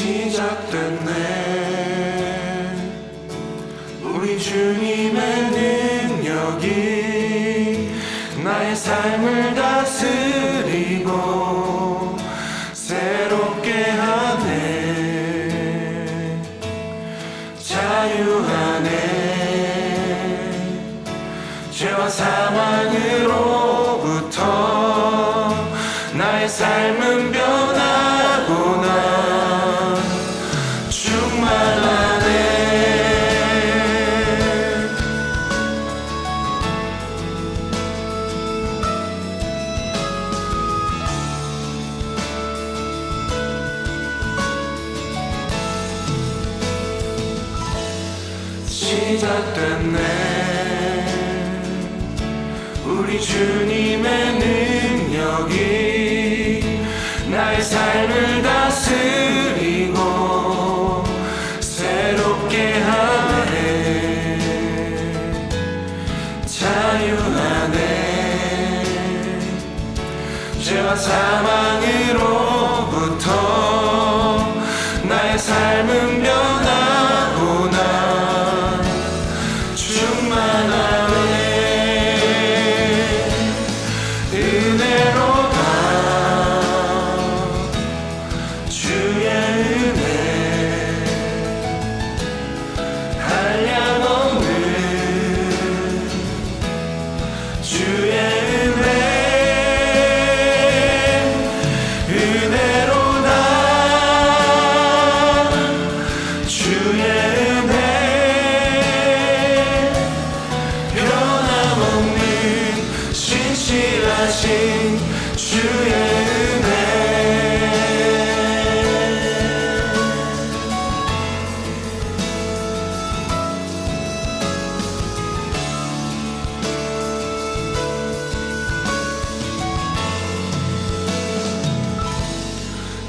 시작됐네. 우리 주님의 능력이 나의 삶을 다스리고 새롭게 하네. 자유하네. 죄와 사망으로부터 나의 삶은 변하구나. 충만하네. 시작됐네. 우리 주님의 능력이 나의 삶을 다스리고 새롭게 하네. 자유하네. 죄와 사망으로부터 나의 삶은 변하구나. 충만하네. 은혜로다. 주의 은혜. 한량없는 주의 은혜. 은혜로다. 주의 은혜. 변함없는 신실하신 주의 은혜.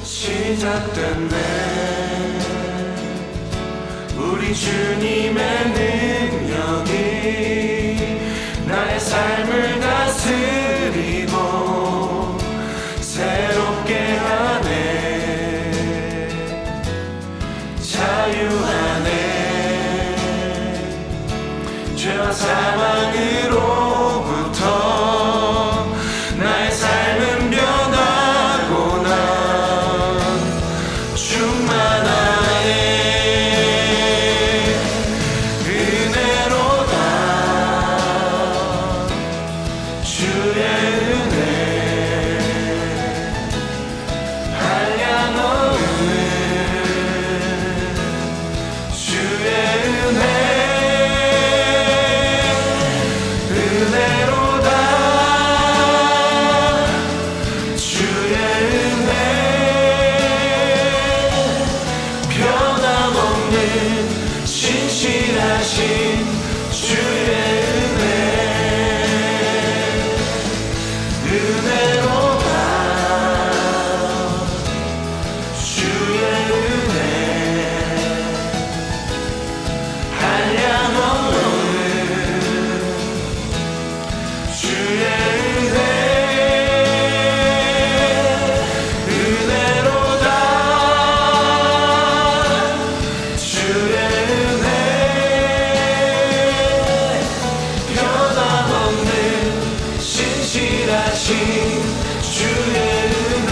시작됐네. 우리 주님의 능력이 나의 삶을 다스리고 새롭게 하네. 자유하네. 죄와 사망으로부터 나의 삶은 변하구나. 충만하네. 은혜로다. 주의 은혜. 한량없는 주의 은혜. 은혜로다. 주의 은혜. 변함없는 신실하신 주의 은혜. 은혜로다. 주의 은혜. 한량없는 주의 은혜. 은혜로다. 주의 은혜. 변함없는 신실하신 주의 은혜.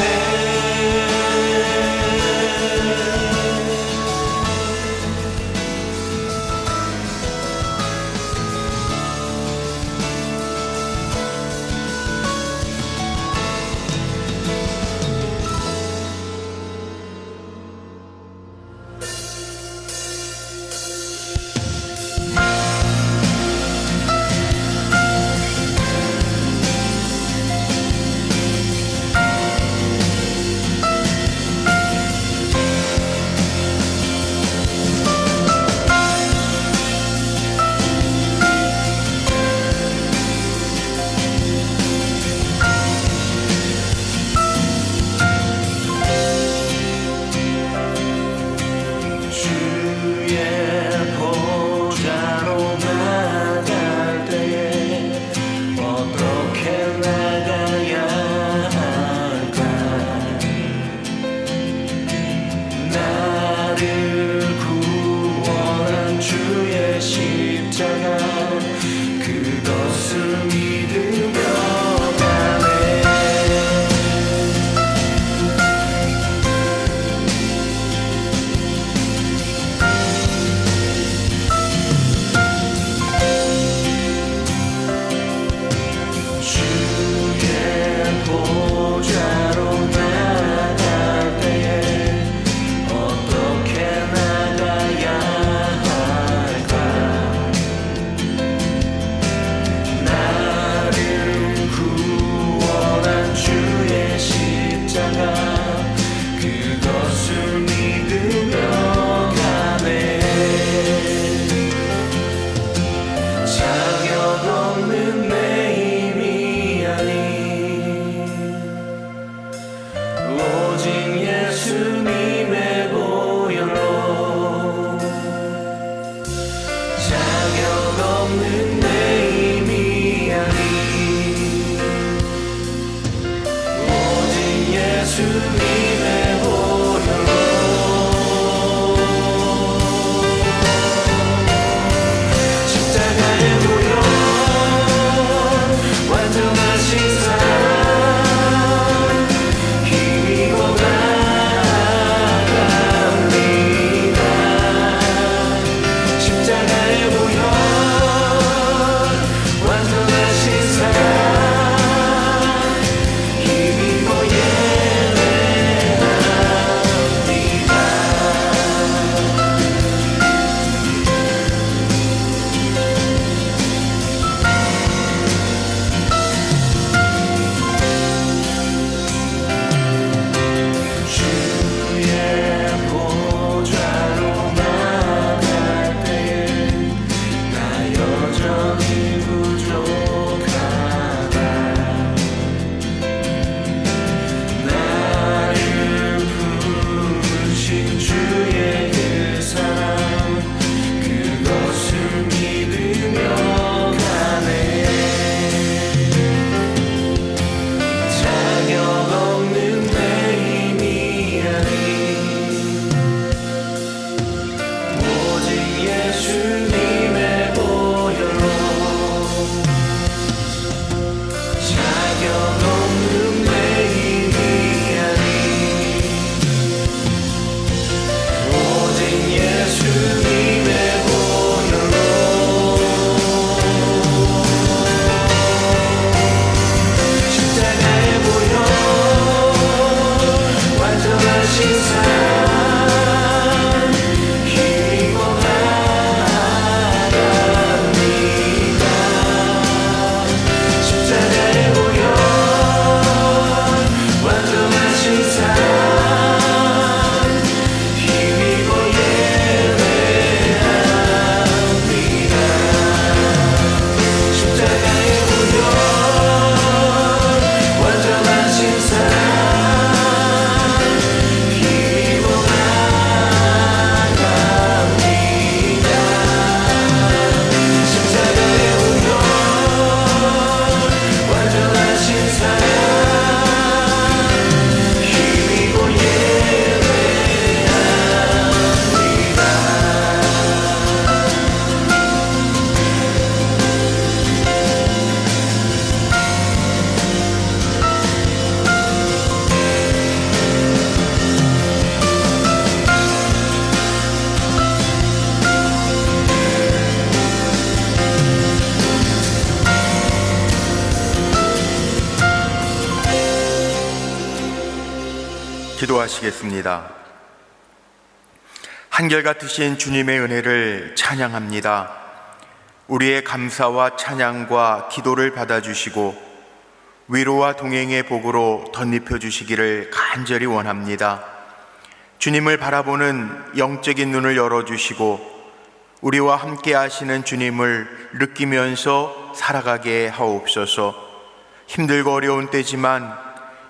기도하시겠습니다. 한결같으신 주님의 은혜를 찬양합니다. 우리의 감사와 찬양과 기도를 받아주시고 위로와 동행의 복으로 덧입혀 주시기를 간절히 원합니다. 주님을 바라보는 영적인 눈을 열어주시고 우리와 함께 하시는 주님을 느끼면서 살아가게 하옵소서. 힘들고 어려운 때지만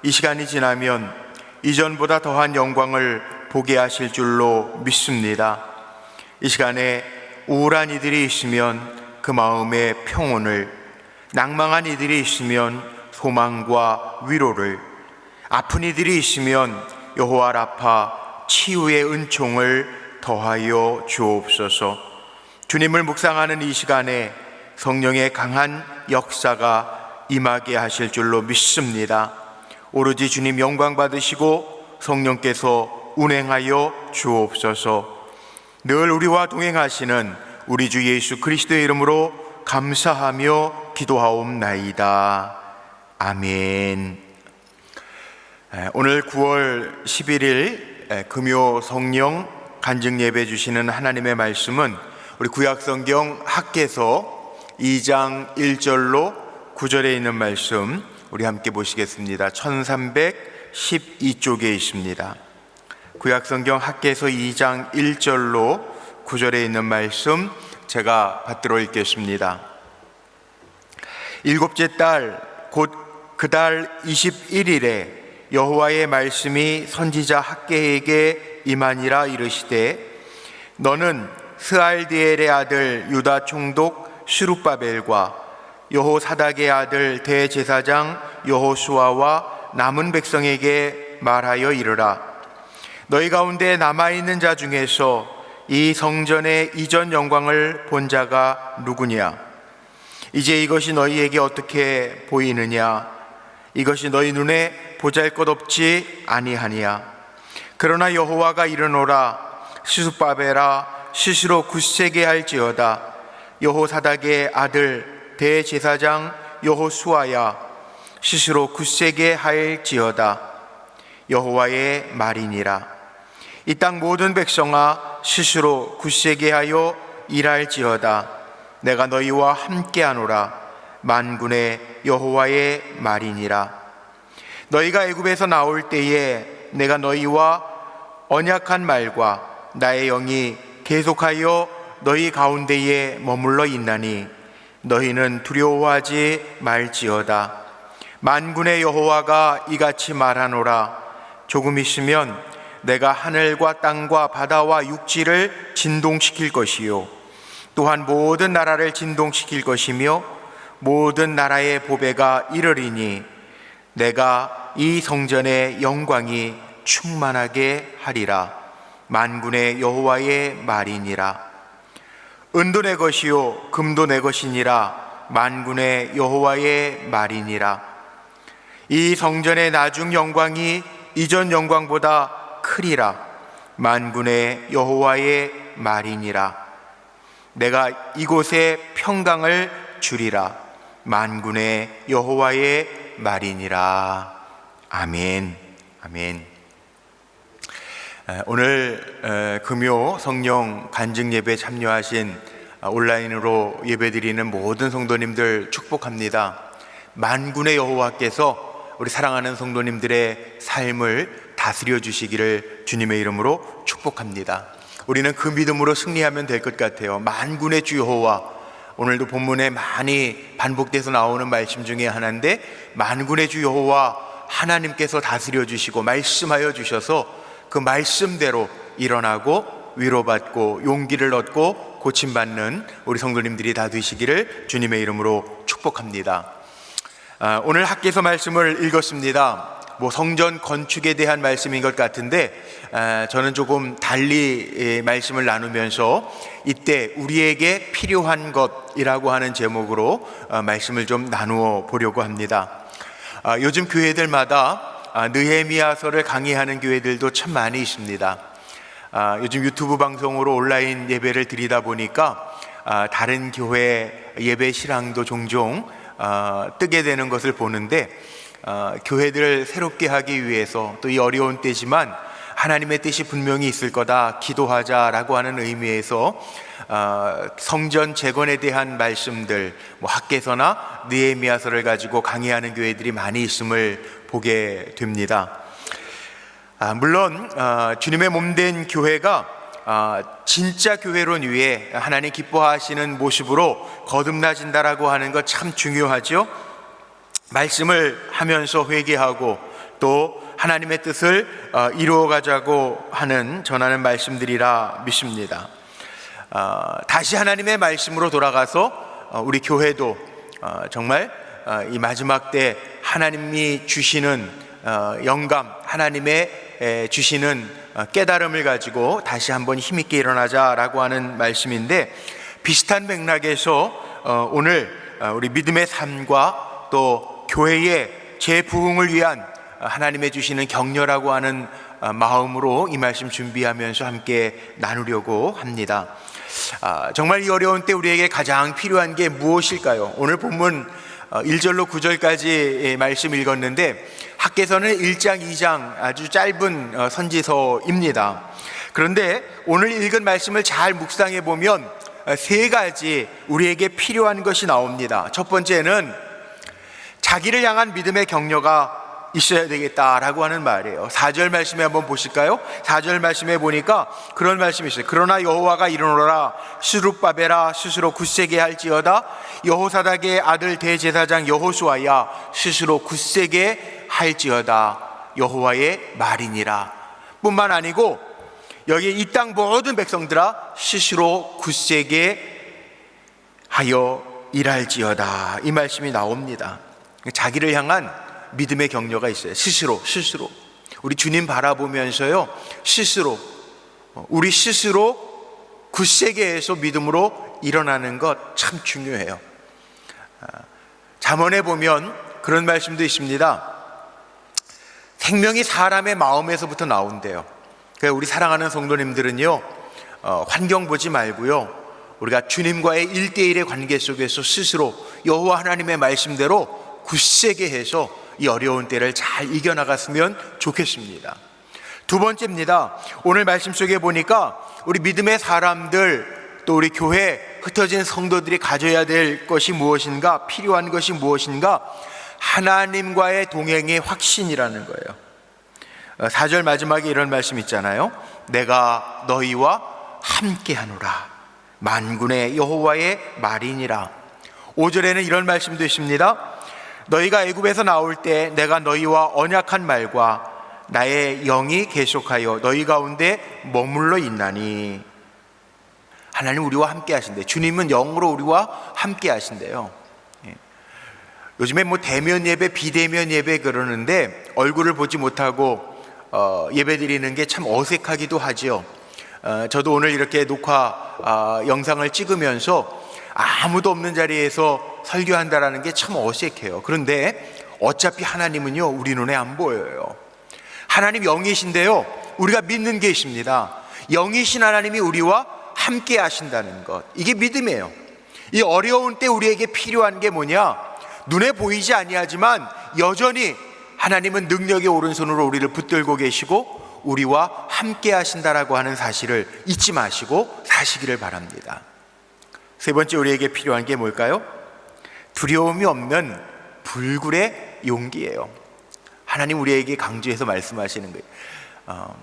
이 시간이 지나면 이전보다 더한 영광을 보게 하실 줄로 믿습니다. 이 시간에 우울한 이들이 있으면 그 마음의 평온을, 낭망한 이들이 있으면 소망과 위로를, 아픈 이들이 있으면 여호와 라파 치유의 은총을 더하여 주옵소서. 주님을 묵상하는 이 시간에 성령의 강한 역사가 임하게 하실 줄로 믿습니다. 오로지 주님 영광 받으시고 성령께서 운행하여 주옵소서. 늘 우리와 동행하시는 우리 주 예수 그리스도의 이름으로 감사하며 기도하옵나이다. 아멘. 오늘 9월 11일 금요 성령 간증 예배 주시는 하나님의 말씀은 우리 구약성경 학개서 2장 1절로 9절에 있는 말씀 우리 함께 보시겠습니다. 1312쪽에 있습니다. 구약성경 학개서 2장 1절로 9절에 있는 말씀 제가 받들어 읽겠습니다. 일곱째 달 곧 그 달 21일에 여호와의 말씀이 선지자 학개에게 임하니라. 이르시되 너는 스알디엘의 아들 유다 총독 스룹바벨과 여호사닥의 아들 대제사장 여호수아와 남은 백성에게 말하여 이르라. 너희 가운데 남아있는 자 중에서 이 성전의 이전 영광을 본 자가 누구냐? 이제 이것이 너희에게 어떻게 보이느냐? 이것이 너희 눈에 보잘것없지 아니하니야. 그러나 여호와가 이르노라. 스룹바벨아 스스로 굳세게 할지어다. 여호사닥의 아들 대제사장 여호수아야 스스로 굳세게 할지어다. 여호와의 말이니라. 이 땅 모든 백성아 스스로 굳세게 하여 일할지어다. 내가 너희와 함께하노라. 만군의 여호와의 말이니라. 너희가 애굽에서 나올 때에 내가 너희와 언약한 말과 나의 영이 계속하여 너희 가운데에 머물러 있나니 너희는 두려워하지 말지어다. 만군의 여호와가 이같이 말하노라. 조금 있으면 내가 하늘과 땅과 바다와 육지를 진동시킬 것이요 또한 모든 나라를 진동시킬 것이며 모든 나라의 보배가 이르리니 내가 이 성전의 영광이 충만하게 하리라. 만군의 여호와의 말이니라. 은도 내 것이요 금도 내 것이니라. 만군의 여호와의 말이니라. 이 성전의 나중 영광이 이전 영광보다 크리라. 만군의 여호와의 말이니라. 내가 이곳에 평강을 주리라. 만군의 여호와의 말이니라. 아멘. 아멘. 오늘 금요 성령 간증 예배 참여하신 온라인으로 예배드리는 모든 성도님들 축복합니다. 만군의 여호와께서 우리 사랑하는 성도님들의 삶을 다스려 주시기를 주님의 이름으로 축복합니다. 우리는 그 믿음으로 승리하면 될 것 같아요. 만군의 주 여호와, 오늘도 본문에 많이 반복돼서 나오는 말씀 중에 하나인데 만군의 주 여호와 하나님께서 다스려 주시고 말씀하여 주셔서 그 말씀대로 일어나고 위로받고 용기를 얻고 고침받는 우리 성도님들이 다 되시기를 주님의 이름으로 축복합니다. 오늘 학개서 말씀을 읽었습니다. 성전 건축에 대한 말씀인 것 같은데 저는 조금 달리 말씀을 나누면서 이때 우리에게 필요한 것이라고 하는 제목으로 말씀을 좀 나누어 보려고 합니다. 요즘 교회들마다 느헤미야서를 강의하는 교회들도 참 많이 있습니다. 요즘 유튜브 방송으로 온라인 예배를 드리다 보니까 다른 교회 예배 실황도 종종 뜨게 되는 것을 보는데 교회들을 새롭게 하기 위해서 또 이 어려운 때지만 하나님의 뜻이 분명히 있을 거다 기도하자라고 하는 의미에서 성전 재건에 대한 말씀들, 학개서나 느헤미야서를 가지고 강의하는 교회들이 많이 있음을 보게 됩니다. 물론 주님의 몸된 교회가 진짜 교회론 위에 하나님 기뻐하시는 모습으로 거듭나진다라고 하는 것 참 중요하죠. 말씀을 하면서 회개하고 또 하나님의 뜻을 이루어가자고 하는 전하는 말씀들이라 믿습니다. 다시 하나님의 말씀으로 돌아가서 우리 교회도 정말 이 마지막 때 하나님이 주시는 영감, 하나님의 주시는 깨달음을 가지고 다시 한번 힘있게 일어나자라고 하는 말씀인데, 비슷한 맥락에서 오늘 우리 믿음의 삶과 또 교회의 재부흥을 위한 하나님의 주시는 격려라고 하는 마음으로 이 말씀 준비하면서 함께 나누려고 합니다. 정말 이 어려운 때 우리에게 가장 필요한 게 무엇일까요? 오늘 본문 1절로 9절까지 말씀 읽었는데 학개서는 1장, 2장 아주 짧은 선지서입니다. 그런데 오늘 읽은 말씀을 잘 묵상해 보면 세 가지 우리에게 필요한 것이 나옵니다. 첫 번째는 자기를 향한 믿음의 격려가 있어야 되겠다라고 하는 말이에요. 4절 말씀에 한번 보실까요? 4절 말씀에 보니까 그런 말씀이 있어요. 그러나 여호와가 이르노라 스룹바벨아 스스로 굳세게 할지어다 여호사닥의 아들 대제사장 여호수아야 스스로 굳세게 할지어다 여호와의 말이니라. 뿐만 아니고 여기 이 땅 모든 백성들아 스스로 굳세게 하여 일할지어다, 이 말씀이 나옵니다. 자기를 향한 믿음의 격려가 있어요. 스스로 우리 주님 바라보면서요, 우리 스스로 굳세게 해서 믿음으로 일어나는 것 참 중요해요. 잠언에 보면 그런 말씀도 있습니다. 생명이 사람의 마음에서부터 나온대요. 그러니까 우리 사랑하는 성도님들은요, 환경 보지 말고요, 우리가 주님과의 1대1의 관계 속에서 스스로 여호와 하나님의 말씀대로 굳세게 해서 이 어려운 때를 잘 이겨나갔으면 좋겠습니다. 두 번째입니다. 오늘 말씀 속에 보니까 우리 믿음의 사람들 또 우리 교회 흩어진 성도들이 가져야 될 것이 무엇인가, 필요한 것이 무엇인가, 하나님과의 동행의 확신이라는 거예요. 4절 마지막에 이런 말씀 있잖아요. 내가 너희와 함께하노라 만군의 여호와의 말이니라. 5절에는 이런 말씀도 있습니다. 너희가 애굽에서 나올 때 내가 너희와 언약한 말과 나의 영이 계속하여 너희 가운데 머물러 있나니. 하나님 우리와 함께 하신대. 주님은 영으로 우리와 함께 하신대요. 요즘에 대면 예배, 비대면 예배 그러는데 얼굴을 보지 못하고 예배 드리는 게 참 어색하기도 하죠. 저도 오늘 이렇게 녹화 영상을 찍으면서 아무도 없는 자리에서 설교한다라는 게 참 어색해요. 그런데 어차피 하나님은요, 우리 눈에 안 보여요. 하나님 영이신데요, 우리가 믿는 게 있습니다. 영이신 하나님이 우리와 함께 하신다는 것, 이게 믿음이에요. 이 어려운 때 우리에게 필요한 게 뭐냐? 눈에 보이지 아니하지만 여전히 하나님은 능력의 오른손으로 우리를 붙들고 계시고 우리와 함께 하신다라고 하는 사실을 잊지 마시고 사시기를 바랍니다. 세 번째 우리에게 필요한 게 뭘까요? 두려움이 없는 불굴의 용기예요. 하나님 우리에게 강조해서 말씀하시는 거예요.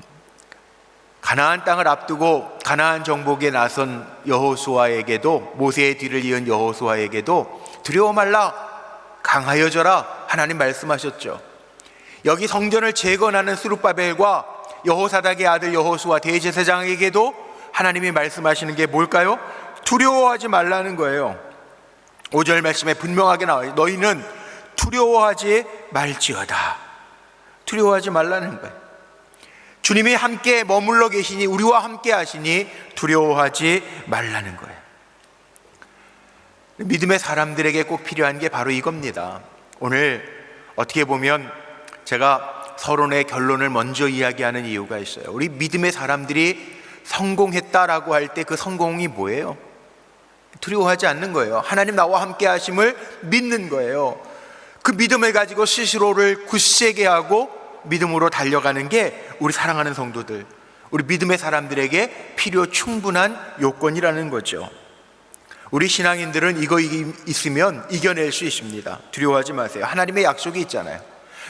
가나안 땅을 앞두고 가나안 정복에 나선 여호수아에게도, 모세의 뒤를 이은 여호수아에게도 두려워 말라, 강하여져라 하나님 말씀하셨죠. 여기 성전을 재건하는 스룹바벨과 여호사닥의 아들 여호수아 대제사장에게도 하나님이 말씀하시는 게 뭘까요? 두려워하지 말라는 거예요. 5절 말씀에 분명하게 나와요. 너희는 두려워하지 말지어다. 두려워하지 말라는 거예요. 주님이 함께 머물러 계시니, 우리와 함께 하시니 두려워하지 말라는 거예요. 믿음의 사람들에게 꼭 필요한 게 바로 이겁니다. 오늘 어떻게 보면 제가 서론의 결론을 먼저 이야기하는 이유가 있어요. 우리 믿음의 사람들이 성공했다라고 할 때 그 성공이 뭐예요? 두려워하지 않는 거예요. 하나님 나와 함께 하심을 믿는 거예요. 그 믿음을 가지고 스스로를 굳세게 하고 믿음으로 달려가는 게 우리 사랑하는 성도들, 우리 믿음의 사람들에게 필요 충분한 요건이라는 거죠. 우리 신앙인들은 이거 있으면 이겨낼 수 있습니다. 두려워하지 마세요. 하나님의 약속이 있잖아요.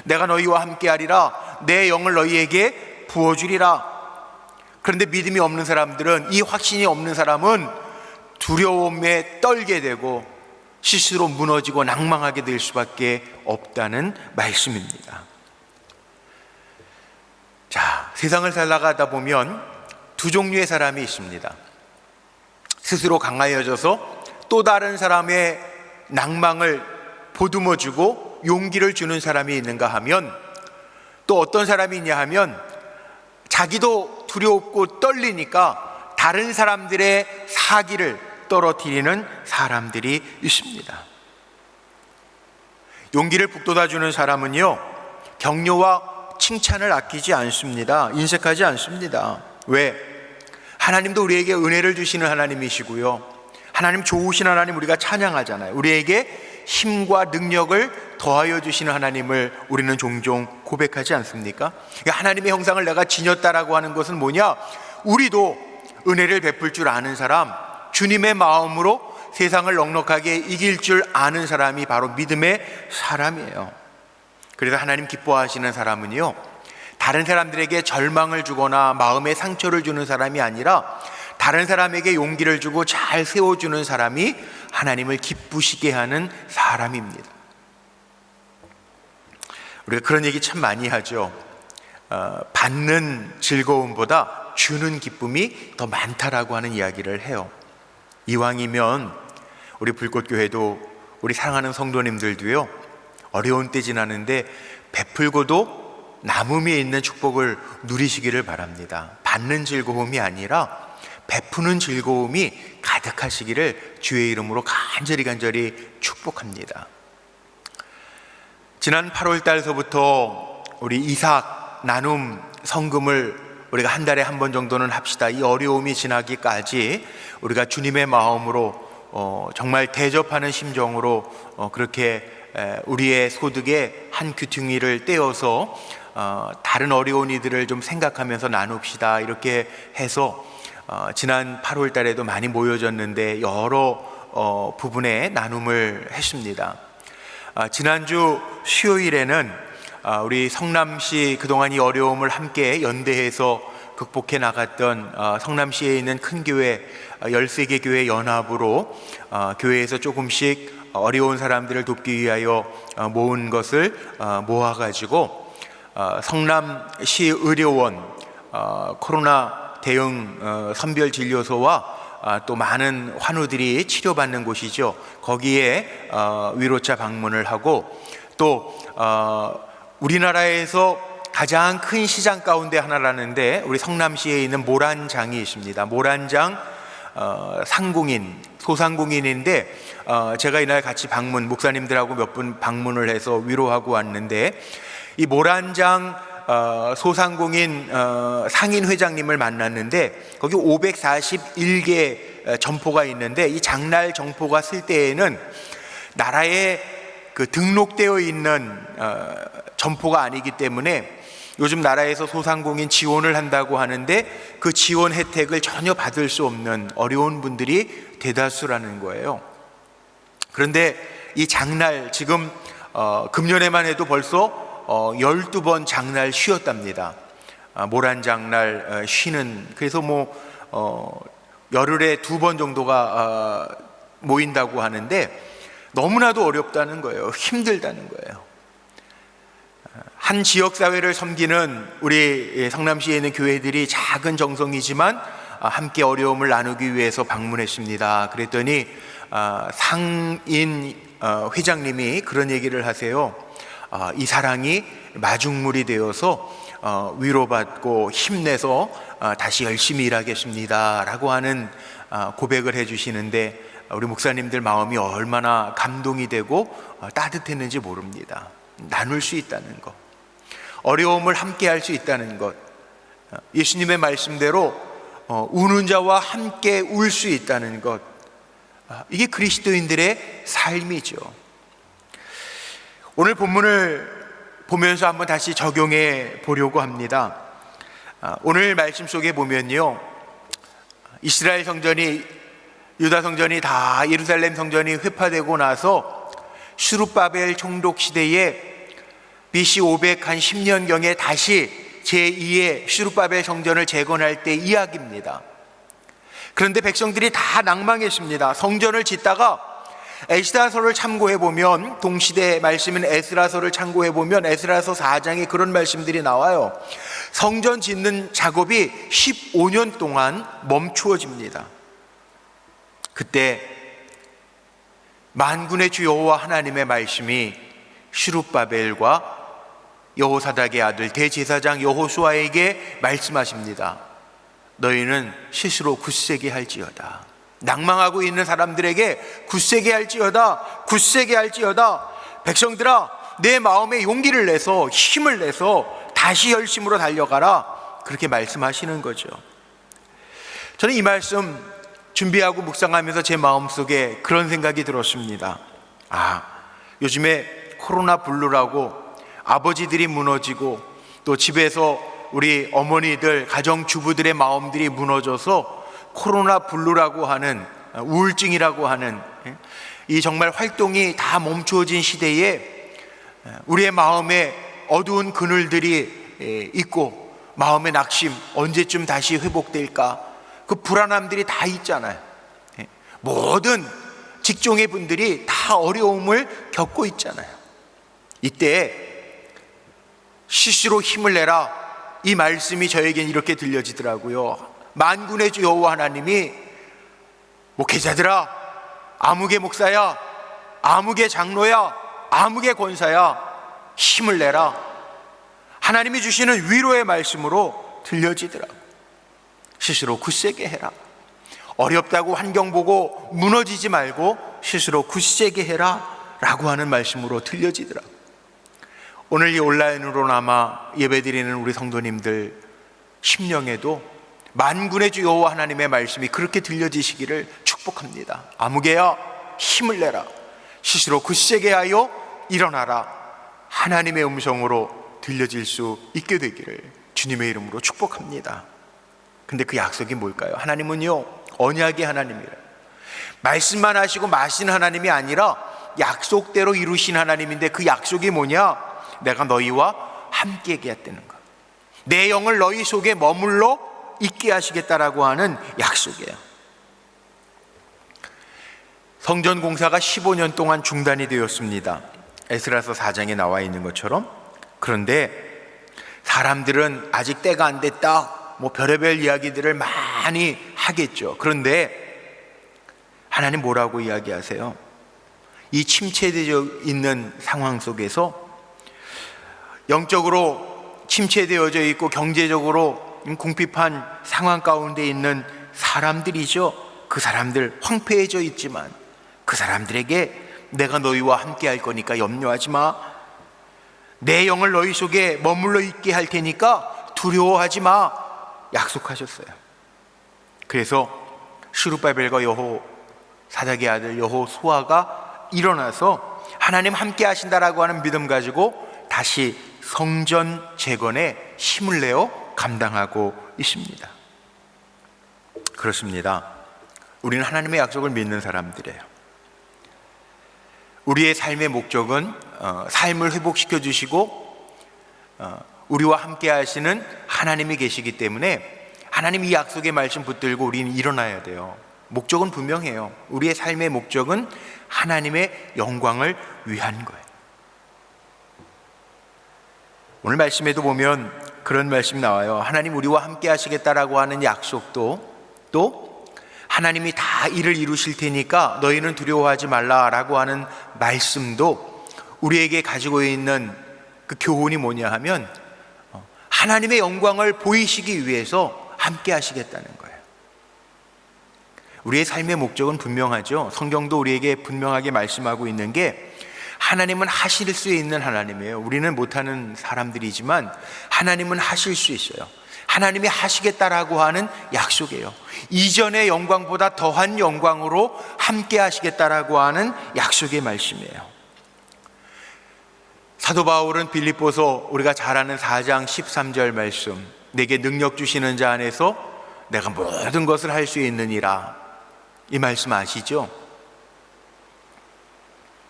내가 너희와 함께하리라, 내 영을 너희에게 부어주리라. 그런데 믿음이 없는 사람들은, 이 확신이 없는 사람은 두려움에 떨게 되고 스스로 무너지고 낭망하게 될 수밖에 없다는 말씀입니다. 자, 세상을 살아가다 보면 두 종류의 사람이 있습니다. 스스로 강하여져서 또 다른 사람의 낭망을 보듬어주고 용기를 주는 사람이 있는가 하면, 또 어떤 사람이 있냐 하면 자기도 두렵고 떨리니까 다른 사람들의 사기를 떨어뜨리는 사람들이 있습니다. 용기를 북돋아주는 사람은요, 격려와 칭찬을 아끼지 않습니다. 인색하지 않습니다. 왜? 하나님도 우리에게 은혜를 주시는 하나님이시고요, 하나님 좋으신 하나님 우리가 찬양하잖아요. 우리에게 힘과 능력을 더하여 주시는 하나님을 우리는 종종 고백하지 않습니까? 하나님의 형상을 내가 지녔다라고 하는 것은 뭐냐? 우리도 은혜를 베풀 줄 아는 사람, 주님의 마음으로 세상을 넉넉하게 이길 줄 아는 사람이 바로 믿음의 사람이에요. 그래서 하나님 기뻐하시는 사람은요, 다른 사람들에게 절망을 주거나 마음에 상처를 주는 사람이 아니라 다른 사람에게 용기를 주고 잘 세워주는 사람이 하나님을 기쁘시게 하는 사람입니다. 우리가 그런 얘기 참 많이 하죠. 받는 즐거움보다 주는 기쁨이 더 많다라고 하는 이야기를 해요. 이왕이면 우리 불꽃교회도, 우리 사랑하는 성도님들도요, 어려운 때 지나는데 베풀고도 남음이 있는 축복을 누리시기를 바랍니다. 받는 즐거움이 아니라 베푸는 즐거움이 가득하시기를 주의 이름으로 간절히 축복합니다. 지난 8월 달서부터 우리 이삭 나눔 성금을 우리가 한 달에 한 번 정도는 합시다. 이 어려움이 지나기까지 우리가 주님의 마음으로 정말 대접하는 심정으로 그렇게 우리의 소득의 한 귀퉁이를 떼어서 다른 어려운 이들을 좀 생각하면서 나눕시다, 이렇게 해서 지난 8월 달에도 많이 모여졌는데 여러 부분의 나눔을 했습니다. 지난주 수요일에는 우리 성남시 그동안 이 어려움을 함께 연대해서 극복해 나갔던 성남시에 있는 큰 교회 13개 교회 연합으로 교회에서 조금씩 어려운 사람들을 돕기 위하여 모은 것을 모아가지고 성남시 의료원 코로나 대응 선별진료소와 또 많은 환우들이 치료받는 곳이죠. 거기에 위로차 방문을 하고, 또 우리나라에서 가장 큰 시장 가운데 하나라는데 우리 성남시에 있는 모란장이 있습니다. 모란장 상공인, 소상공인인데 제가 이날 같이 목사님들하고 몇 분 방문을 해서 위로하고 왔는데, 이 모란장 소상공인 상인 회장님을 만났는데 거기 541개 점포가 있는데, 이 장날 점포가 쓸 때에는 나라에 그 등록되어 있는 점포가 아니기 때문에 요즘 나라에서 소상공인 지원을 한다고 하는데 그 지원 혜택을 전혀 받을 수 없는 어려운 분들이 대다수라는 거예요. 그런데 이 장날, 지금 금년에만 해도 벌써 12번 장날 쉬었답니다. 모란장날 쉬는, 그래서 열흘에 2번 정도가 모인다고 하는데 너무나도 어렵다는 거예요. 힘들다는 거예요. 한 지역사회를 섬기는 우리 성남시에 있는 교회들이 작은 정성이지만 함께 어려움을 나누기 위해서 방문했습니다. 그랬더니 상인 회장님이 그런 얘기를 하세요. 이 사랑이 마중물이 되어서 위로받고 힘내서 다시 열심히 일하겠습니다 라고 하는 고백을 해주시는데, 우리 목사님들 마음이 얼마나 감동이 되고 따뜻했는지 모릅니다. 나눌 수 있다는 것, 어려움을 함께 할 수 있다는 것, 예수님의 말씀대로 우는 자와 함께 울 수 있다는 것, 이게 그리스도인들의 삶이죠. 오늘 본문을 보면서 한번 다시 적용해 보려고 합니다. 오늘 말씀 속에 보면요, 이스라엘 성전이, 유다 성전이 다 예루살렘 성전이 회파되고 나서 수룹바벨 총독 시대에 BC 510년경에 다시 제2의 수룹바벨 성전을 재건할 때 이야기입니다. 그런데 백성들이 다 낭망했습니다. 성전을 짓다가 에스라서를 참고해보면, 동시대 말씀인 에스라서를 참고해보면 에스라서 4장에 그런 말씀들이 나와요. 성전 짓는 작업이 15년 동안 멈추어집니다. 그때 만군의 주 여호와 하나님의 말씀이 수룹바벨과 여호사닥의 아들 대제사장 여호수아에게 말씀하십니다. 너희는 스스로 굳세게 할지어다. 낭망하고 있는 사람들에게 굳세게 할지어다, 굳세게 할지어다. 백성들아, 내 마음에 용기를 내서, 힘을 내서 다시 열심으로 달려가라. 그렇게 말씀하시는 거죠. 저는 이 말씀 준비하고 묵상하면서 제 마음속에 그런 생각이 들었습니다. 요즘에 코로나 블루라고 아버지들이 무너지고, 또 집에서 우리 어머니들, 가정주부들의 마음들이 무너져서 코로나 블루라고 하는, 우울증이라고 하는 이 정말 활동이 다 멈추어진 시대에 우리의 마음에 어두운 그늘들이 있고, 마음의 낙심, 언제쯤 다시 회복될까, 그 불안함들이 다 있잖아요. 모든 직종의 분들이 다 어려움을 겪고 있잖아요. 이때 스스로 힘을 내라, 이 말씀이 저에겐 이렇게 들려지더라고요. 만군의 주 여호와 하나님이 목회자들아, 아무개 목사야, 아무개 장로야, 아무개 권사야, 힘을 내라. 하나님이 주시는 위로의 말씀으로 들려지더라고요. 스스로 굳세게 해라. 어렵다고 환경 보고 무너지지 말고 스스로 굳세게 해라 라고 하는 말씀으로 들려지더라고요. 오늘 이 온라인으로나마 예배드리는 우리 성도님들 심령에도 만군의 주 여호와 하나님의 말씀이 그렇게 들려지시기를 축복합니다. 아무개야, 힘을 내라. 스스로 굳세게 하여 일어나라. 하나님의 음성으로 들려질 수 있게 되기를 주님의 이름으로 축복합니다. 근데 그 약속이 뭘까요? 하나님은요, 언약의 하나님이라. 말씀만 하시고 마시는 하나님이 아니라 약속대로 이루신 하나님인데, 그 약속이 뭐냐? 내가 너희와 함께 하겠다는 것. 내 영을 너희 속에 머물러 있게 하시겠다라고 하는 약속이에요. 성전 공사가 15년 동안 중단이 되었습니다. 에스라서 4장에 나와 있는 것처럼. 그런데 사람들은 아직 때가 안 됐다, 별의별 이야기들을 많이 하겠죠. 그런데 하나님 뭐라고 이야기하세요? 이 침체되어 있는 상황 속에서, 영적으로 침체되어져 있고 경제적으로 궁핍한 상황 가운데 있는 사람들이죠. 그 사람들 황폐해져 있지만 그 사람들에게 내가 너희와 함께 할 거니까 염려하지 마. 내 영을 너희 속에 머물러 있게 할 테니까 두려워하지 마. 약속하셨어요. 그래서 수룹바벨과 여호사닥의 아들 여호수아가 일어나서 하나님 함께 하신다라고 하는 믿음 가지고 다시 성전 재건에 힘을 내어 감당하고 있습니다. 그렇습니다. 우리는 하나님의 약속을 믿는 사람들이에요. 우리의 삶의 목적은 삶을 회복시켜 주시고 우리와 함께 하시는 하나님이 계시기 때문에 하나님 이 약속의 말씀 붙들고 우리는 일어나야 돼요. 목적은 분명해요. 우리의 삶의 목적은 하나님의 영광을 위한 거예요. 오늘 말씀에도 보면 그런 말씀이 나와요. 하나님 우리와 함께 하시겠다라고 하는 약속도, 또 하나님이 다 일을 이루실 테니까 너희는 두려워하지 말라라고 하는 말씀도 우리에게 가지고 있는 그 교훈이 뭐냐 하면 하나님의 영광을 보이시기 위해서 함께 하시겠다는 거예요. 우리의 삶의 목적은 분명하죠. 성경도 우리에게 분명하게 말씀하고 있는 게, 하나님은 하실 수 있는 하나님이에요. 우리는 못하는 사람들이지만 하나님은 하실 수 있어요. 하나님이 하시겠다라고 하는 약속이에요. 이전의 영광보다 더한 영광으로 함께 하시겠다라고 하는 약속의 말씀이에요. 사도 바울은 빌립보서 우리가 잘 아는 4장 13절 말씀, 내게 능력 주시는 자 안에서 내가 모든 것을 할 수 있느니라, 이 말씀 아시죠?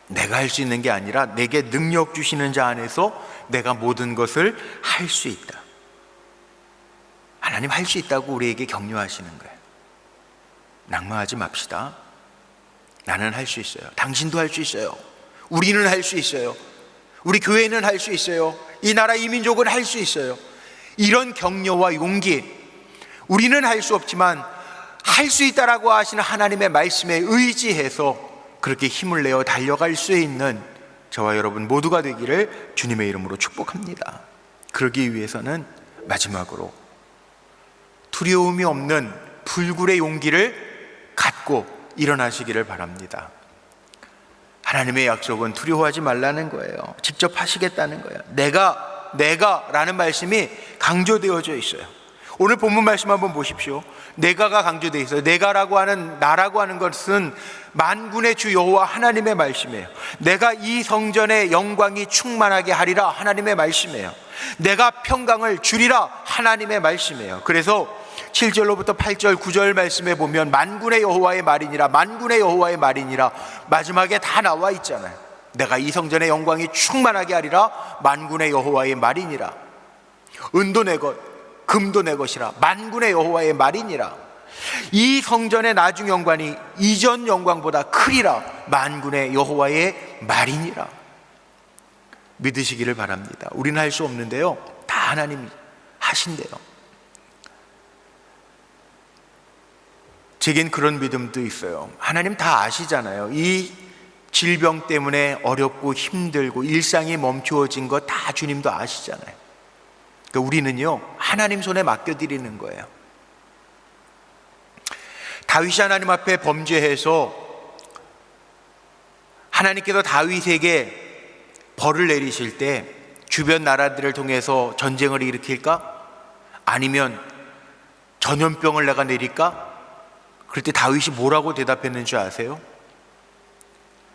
내가 할 수 있는 게 아니라 내게 능력 주시는 자 안에서 내가 모든 것을 할 수 있다. 하나님 할 수 있다고 우리에게 격려하시는 거예요. 낙망하지 맙시다. 나는 할 수 있어요. 당신도 할 수 있어요. 우리는 할 수 있어요. 우리 교회는 할 수 있어요. 이 나라 이 민족은 할 수 있어요. 이런 격려와 용기, 우리는 할 수 없지만 할 수 있다라고 하시는 하나님의 말씀에 의지해서 그렇게 힘을 내어 달려갈 수 있는 저와 여러분 모두가 되기를 주님의 이름으로 축복합니다. 그러기 위해서는 마지막으로 두려움이 없는 불굴의 용기를 갖고 일어나시기를 바랍니다. 하나님의 약속은 두려워하지 말라는 거예요. 직접 하시겠다는 거예요. 내가 라는 말씀이 강조되어져 있어요. 오늘 본문 말씀 한번 보십시오. 내가가 강조되어 있어요. 내가라고 하는, 나라고 하는 것은 만군의 주 여호와 하나님의 말씀이에요. 내가 이 성전의 영광이 충만하게 하리라, 하나님의 말씀이에요. 내가 평강을 주리라, 하나님의 말씀이에요. 그래서 7절로부터 8절 9절 말씀에 보면 만군의 여호와의 말이니라, 만군의 여호와의 말이니라 마지막에 다 나와 있잖아요. 내가 이 성전의 영광이 충만하게 하리라, 만군의 여호와의 말이니라. 은도 내 것, 금도 내 것이라, 만군의 여호와의 말이니라. 이 성전의 나중 영광이 이전 영광보다 크리라, 만군의 여호와의 말이니라. 믿으시기를 바랍니다. 우리는 할 수 없는데요, 다 하나님이 하신대요. 제겐 그런 믿음도 있어요. 하나님 다 아시잖아요. 이 질병 때문에 어렵고 힘들고 일상이 멈추어진 거 다 주님도 아시잖아요. 그러니까 우리는요, 하나님 손에 맡겨드리는 거예요. 다윗이 하나님 앞에 범죄해서 하나님께서 다윗에게 벌을 내리실 때 주변 나라들을 통해서 전쟁을 일으킬까? 아니면 전염병을 내가 내릴까? 그럴 때 다윗이 뭐라고 대답했는 줄 아세요?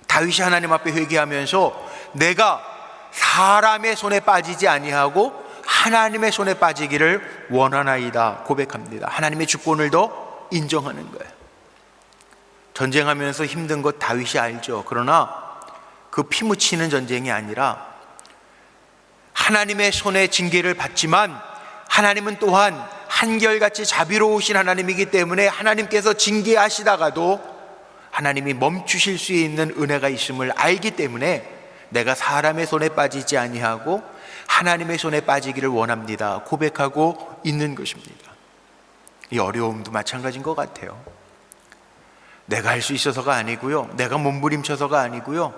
다윗이 하나님 앞에 회개하면서 내가 사람의 손에 빠지지 아니하고 하나님의 손에 빠지기를 원하나이다 고백합니다. 하나님의 주권을 더 인정하는 거예요. 전쟁하면서 힘든 것 다윗이 알죠. 그러나 그 피 묻히는 전쟁이 아니라 하나님의 손에 징계를 받지만 하나님은 또한 한결같이 자비로우신 하나님이기 때문에 하나님께서 징계하시다가도 하나님이 멈추실 수 있는 은혜가 있음을 알기 때문에 내가 사람의 손에 빠지지 아니하고 하나님의 손에 빠지기를 원합니다 고백하고 있는 것입니다. 이 어려움도 마찬가지인 것 같아요. 내가 할 수 있어서가 아니고요, 내가 몸부림쳐서가 아니고요,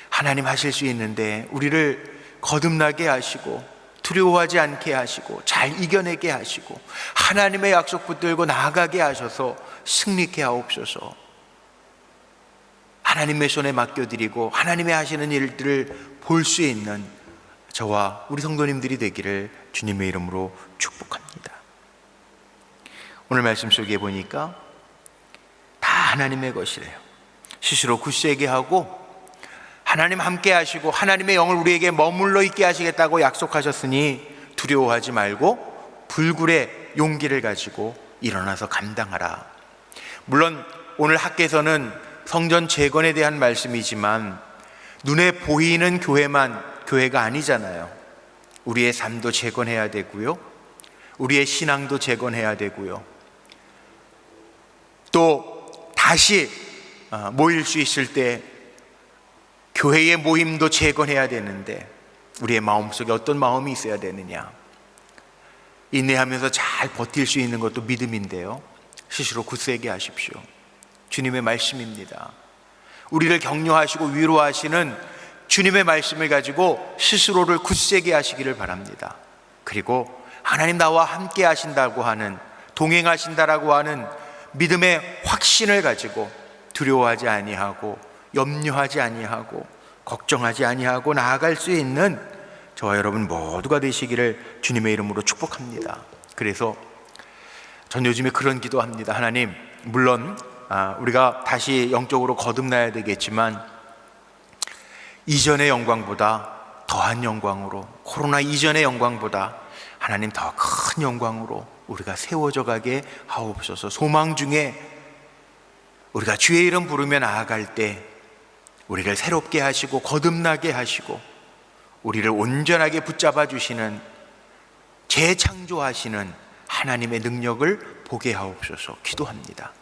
하나님 하실 수 있는데 우리를 거듭나게 하시고 두려워하지 않게 하시고 잘 이겨내게 하시고 하나님의 약속 붙들고 나아가게 하셔서 승리케 하옵소서. 하나님의 손에 맡겨드리고 하나님의 하시는 일들을 볼 수 있는 저와 우리 성도님들이 되기를 주님의 이름으로 축복합니다. 오늘 말씀 속에 보니까 다 하나님의 것이래요. 스스로 굳세게 하고 하나님 함께 하시고 하나님의 영을 우리에게 머물러 있게 하시겠다고 약속하셨으니 두려워하지 말고 불굴의 용기를 가지고 일어나서 감당하라. 물론 오늘 학계에서는 성전 재건에 대한 말씀이지만 눈에 보이는 교회만 교회가 아니잖아요. 우리의 삶도 재건해야 되고요, 우리의 신앙도 재건해야 되고요, 또 다시 모일 수 있을 때 교회의 모임도 재건해야 되는데 우리의 마음속에 어떤 마음이 있어야 되느냐? 인내하면서 잘 버틸 수 있는 것도 믿음인데요, 스스로 굳세게 하십시오. 주님의 말씀입니다. 우리를 격려하시고 위로하시는 주님의 말씀을 가지고 스스로를 굳세게 하시기를 바랍니다. 그리고 하나님 나와 함께 하신다고 하는, 동행하신다라고 하는 믿음의 확신을 가지고 두려워하지 아니하고 염려하지 아니하고 걱정하지 아니하고 나아갈 수 있는 저와 여러분 모두가 되시기를 주님의 이름으로 축복합니다. 그래서 전 요즘에 그런 기도합니다. 하나님, 물론 우리가 다시 영적으로 거듭나야 되겠지만 이전의 영광보다 더한 영광으로, 코로나 이전의 영광보다 하나님 더 큰 영광으로 우리가 세워져 가게 하옵소서. 소망 중에 우리가 주의 이름 부르며 나아갈 때 우리를 새롭게 하시고 거듭나게 하시고 우리를 온전하게 붙잡아 주시는, 재창조하시는 하나님의 능력을 보게 하옵소서 기도합니다.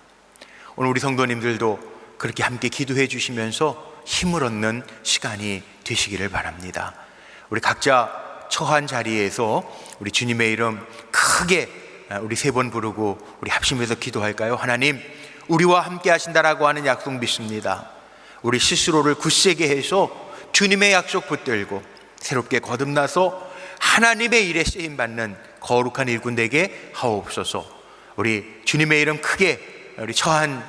오늘 우리 성도님들도 그렇게 함께 기도해 주시면서 힘을 얻는 시간이 되시기를 바랍니다. 우리 각자 처한 자리에서 우리 주님의 이름 크게 우리 3번 부르고 우리 합심해서 기도할까요? 하나님, 우리와 함께 하신다라고 하는 약속 믿습니다. 우리 스스로를 굳세게 해서 주님의 약속 붙들고 새롭게 거듭나서 하나님의 일에 쓰임받는 거룩한 일꾼 되게 하옵소서. 우리 주님의 이름 크게, 우리 처한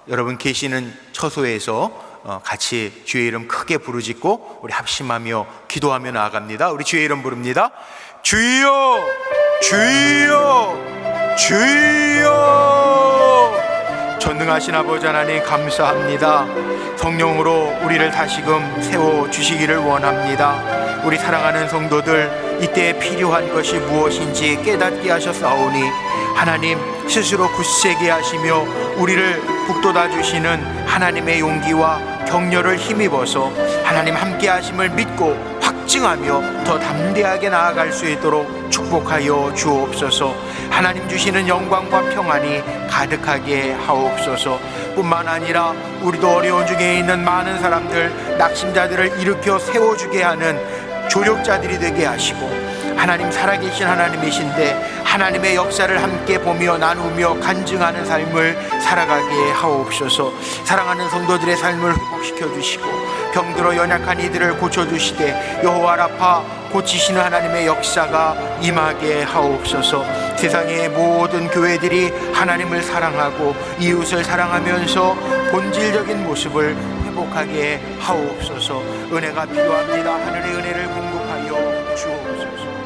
여러분 계시는 처소에서 같이 주의 이름 크게 부르짖고 우리 합심하며 기도하며 나아갑니다. 우리 주의 이름 부릅니다. 주여, 주여, 주여. 전능하신 아버지 하나님 감사합니다. 성령으로 우리를 다시금 세워주시기를 원합니다. 우리 사랑하는 성도들, 이때 필요한 것이 무엇인지 깨닫게 하셨사오니 하나님 스스로 굳세게 하시며 우리를 북돋아 주시는 하나님의 용기와 격려를 힘입어서 하나님 함께 하심을 믿고 확증하며 더 담대하게 나아갈 수 있도록 축복하여 주옵소서. 하나님 주시는 영광과 평안이 가득하게 하옵소서. 뿐만 아니라 우리도 어려운 중에 있는 많은 사람들, 낙심자들을 일으켜 세워주게 하는 조력자들이 되게 하시고, 하나님 살아계신 하나님이신데 하나님의 역사를 함께 보며 나누며 간증하는 삶을 살아가게 하옵소서. 사랑하는 성도들의 삶을 회복시켜 주시고 병들어 연약한 이들을 고쳐주시되 여호와 라파 고치시는 하나님의 역사가 임하게 하옵소서. 세상의 모든 교회들이 하나님을 사랑하고 이웃을 사랑하면서 본질적인 모습을 회복하게 하옵소서. 은혜가 필요합니다. 하늘의 은혜를 공급하여 주옵소서.